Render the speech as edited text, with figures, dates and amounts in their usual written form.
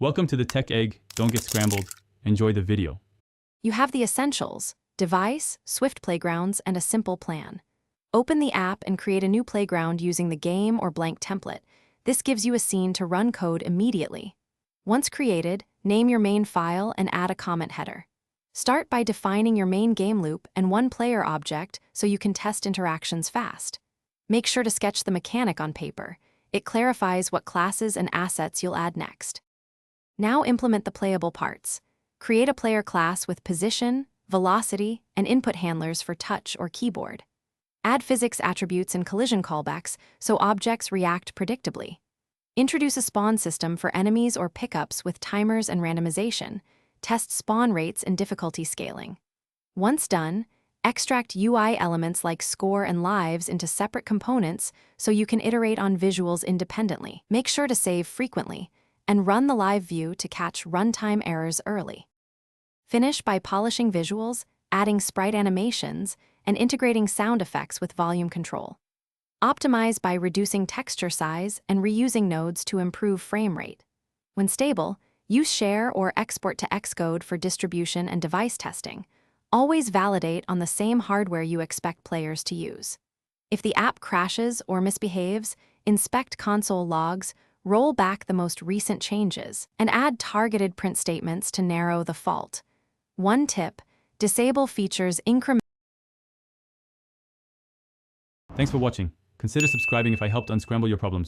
Welcome to the Tech Egg. Don't get scrambled. Enjoy the video. You have the essentials: device, Swift playgrounds, and a simple plan. Open the app and create a new playground using the game or blank template. This gives you a scene to run code immediately. Once created, name your main file and add a comment header. Start by defining your main game loop and one player object so you can test interactions fast. Make sure to sketch the mechanic on paper. It clarifies what classes and assets you'll add next. Now implement the playable parts. Create a player class with position, velocity, and input handlers for touch or keyboard. Add physics attributes and collision callbacks so objects react predictably. Introduce a spawn system for enemies or pickups with timers and randomization. Test spawn rates and difficulty scaling. Once done, extract UI elements like score and lives into separate components so you can iterate on visuals independently. Make sure to save frequently and run the live view to catch runtime errors early. Finish by polishing visuals, adding sprite animations, and integrating sound effects with volume control. Optimize by reducing texture size and reusing nodes to improve frame rate. When stable, use share or export to Xcode for distribution and device testing. Always validate on the same hardware you expect players to use. If the app crashes or misbehaves, inspect console logs, roll back the most recent changes, and add targeted print statements to narrow the fault. One tip: disable features incrementally. Thanks for watching. Consider subscribing if I helped unscramble your problems.